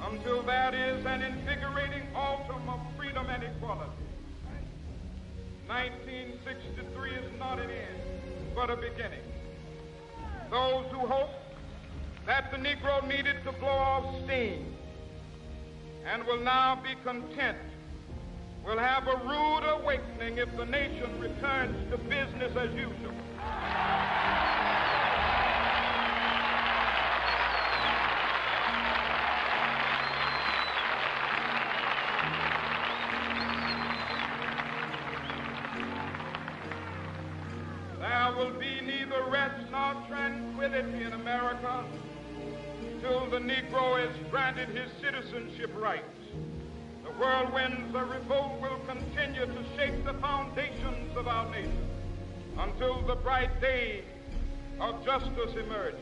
until that is an invigorating autumn of freedom and equality. 1963 is not an end, but a beginning. Those who hope that the Negro needed to blow off steam and will now be content will have a rude awakening if the nation returns to business as usual. There will be neither rest nor tranquility in America till the Negro is granted his citizenship rights. The whirlwinds of revolt will continue to shake the foundations of our nation until the bright day of justice emerges.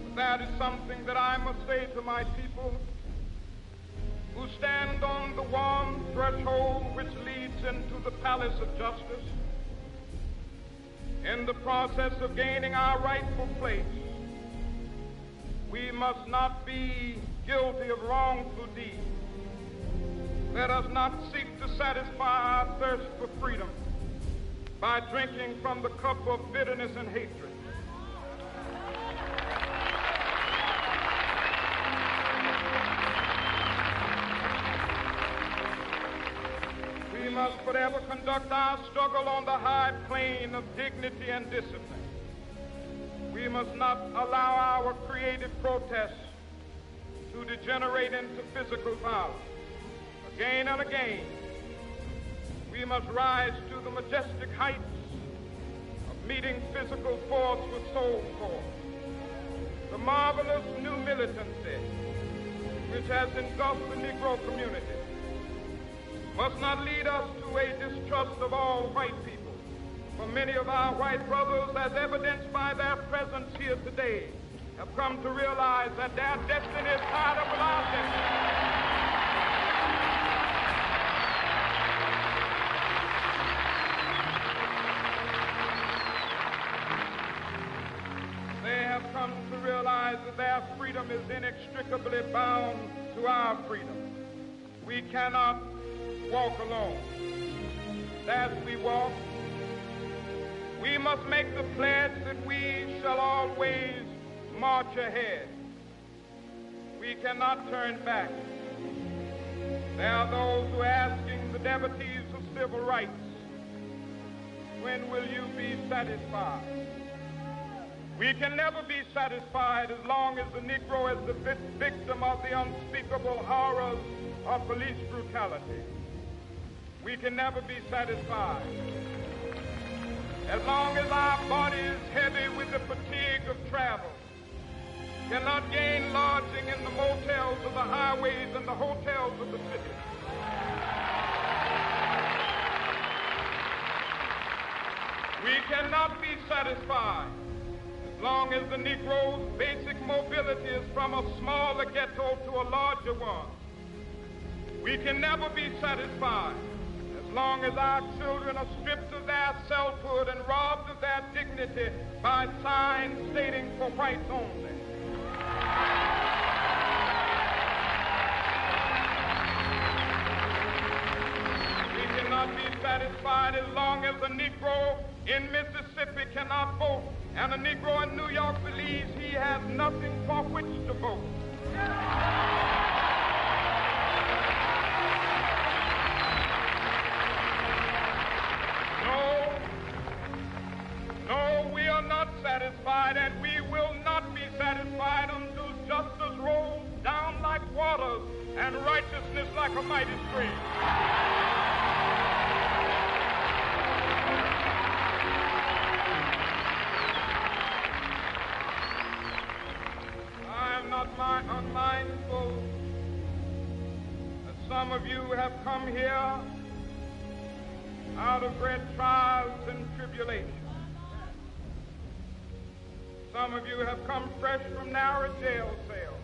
But that is something that I must say to my people who stand on the warm threshold which leads into the palace of justice. In the process of gaining our rightful place, we must not be guilty of wrongful deeds. Let us not seek to satisfy our thirst for freedom by drinking from the cup of bitterness and hatred. We must forever conduct our struggle on the high plane of dignity and discipline. We must not allow our creative protests to degenerate into physical violence. Again and again, we must rise to the majestic heights of meeting physical force with soul force. The marvelous new militancy which has engulfed the Negro community must not lead us to a distrust of all white people. For many of our white brothers, as evidenced by their presence here today, have come to realize that their destiny is tied up with our destiny. They have come to realize that their freedom is inextricably bound to our freedom. We cannot walk alone. As we walk, we must make the pledge that we shall always march ahead. We cannot turn back. There are those who are asking the devotees of civil rights, when will you be satisfied? We can never be satisfied as long as the Negro is the victim of the unspeakable horrors of police brutality. We can never be satisfied as long as our body is heavy with the fatigue of travel, cannot gain lodging in the motels of the highways and the hotels of the city. We cannot be satisfied as long as the Negro's basic mobility is from a smaller ghetto to a larger one. We can never be satisfied as long as our children are stripped of their selfhood and robbed of their dignity by signs stating for whites only. We cannot be satisfied as long as a Negro in Mississippi cannot vote and a Negro in New York believes he has nothing for which to vote. No, we are not satisfied, and we will not be satisfied until justice rolls down like waters and righteousness like a mighty stream. I am not unmindful that some of you have come here out of great trials and tribulations. Some of you have come fresh from narrow jail cells.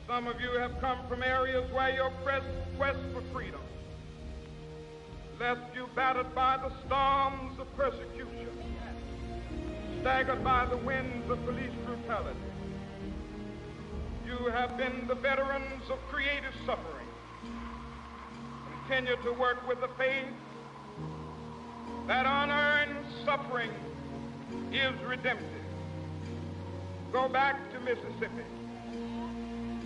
Some of you have come from areas where your quest for freedom left you battered by the storms of persecution, staggered by the winds of police brutality. you have been the veterans of creative suffering, continue to work with the faith that unearned suffering is redemptive. Go back to Mississippi.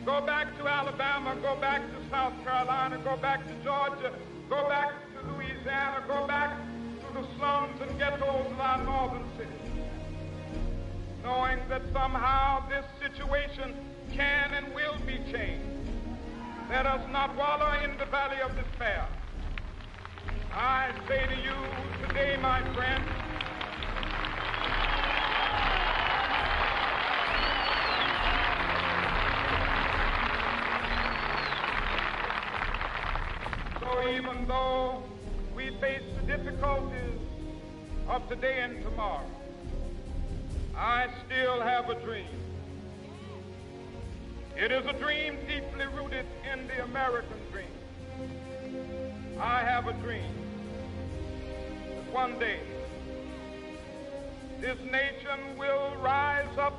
Go back to Alabama. Go back to South Carolina. Go back to Georgia. Go back to Louisiana. Go back to the slums and ghettos of our northern cities, knowing that somehow this situation can and will be changed. Let us not wallow in the valley of despair. I say to you today, my friend, so even though we face the difficulties of today and tomorrow, I still have a dream. It is a dream deeply rooted in the American dream. I have a dream that one day this nation will rise up,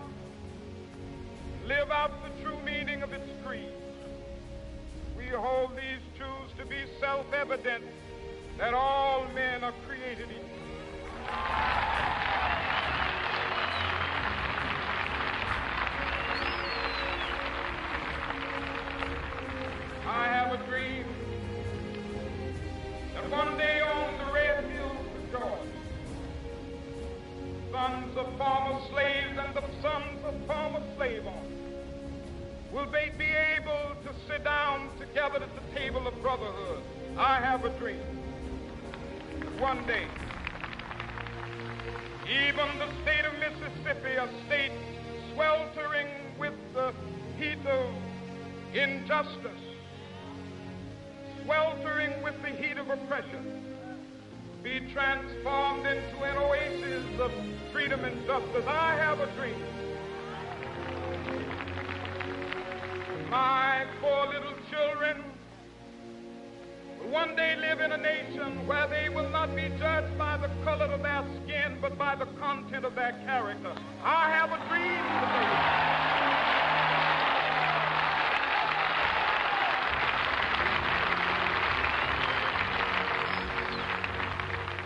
live out the true meaning of its creed. We hold these truths to be self-evident, that all men are created equal. I have a dream that one day on the red hills of Georgia, sons of former slaves and the sons of former slave owners will they be able to sit down together at the table of brotherhood. I have a dream that one day even the state of Mississippi, a state sweltering with the heat of injustice, sweltering with the heat of oppression, be transformed into an oasis of freedom and justice. I have a dream. My poor little children will one day live in a nation where they will not be judged by the color of their skin, but by the content of their character. I have a dream today.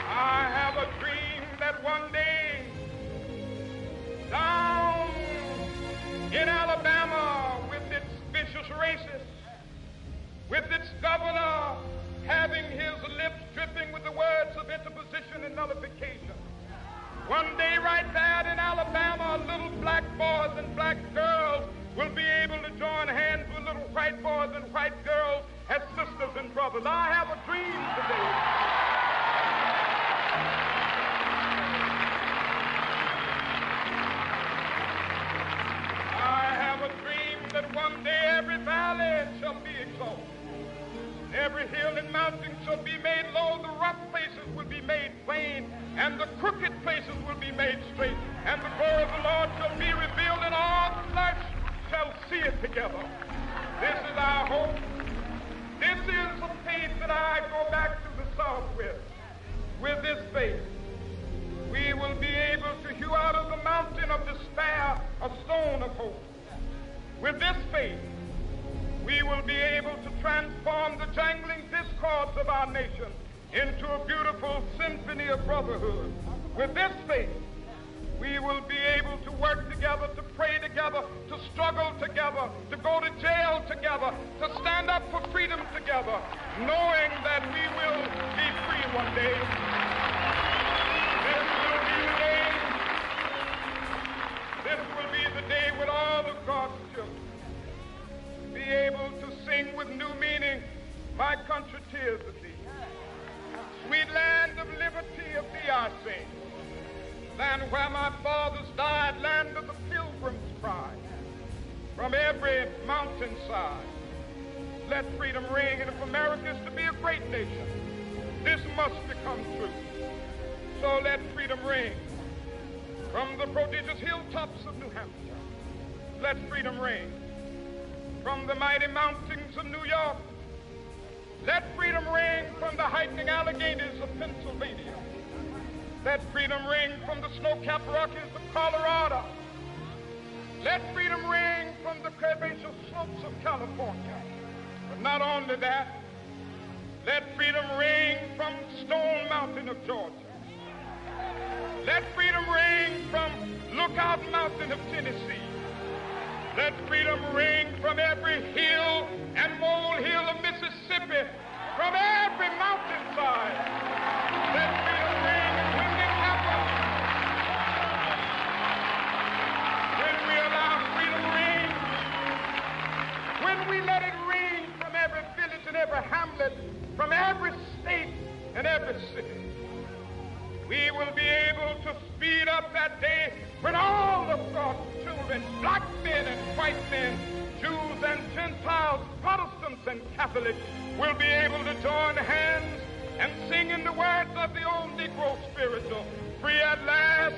I have a dream that one day down in Alabama, with its vicious racists, with its governor having his lips dripping with the words of interposition and nullification, one day right there in Alabama, little black boys and black girls will be able to join hands with little white boys and white girls as sisters and brothers. I have a dream today. That one day every valley shall be exalted, every hill and mountain shall be made low, the rough places will be made plain, and the crooked places will be made straight, and the glory of the Lord shall be revealed, and all flesh shall see it together. This is our hope. This is the faith that I go back to the South with. With this faith, we will be able to hew out of the mountain of despair a stone of hope. With this faith, we will be able to transform the jangling discords of our nation into a beautiful symphony of brotherhood. With this faith, we will be able to work together, to pray together, to struggle together, to go to jail together, to stand up for freedom together, knowing that we will be free one day. This will be the day. This will be the day when all of God's children be able to sing with new meaning, my country tears of thee. Sweet land of liberty of thee I sing. Land where my fathers died, land of the pilgrim's pride. From every mountainside, let freedom ring. And if America is to be a great nation, this must become true. So let freedom ring. From the prodigious hilltops of New Hampshire, let freedom ring. From the mighty mountains of New York, let freedom ring. From the heightening Alleghanies of Pennsylvania, let freedom ring. From the snow-capped Rockies of Colorado, Let freedom ring from the curvaceous slopes of California. But not only that, let freedom ring from Stone Mountain of Georgia. Let freedom ring from Lookout Mountain of Tennessee. Let freedom ring from every hill and molehill of Mississippi, from every mountainside. Let freedom ring when it happens. When we allow freedom ring, when we let it ring from every village and every hamlet, from every state and every city, we will be able to speed up that day when all of God's children, black men and white men, Jews and Gentiles, Protestants and Catholics, will be able to join hands and sing in the words of the old Negro spiritual, free at last,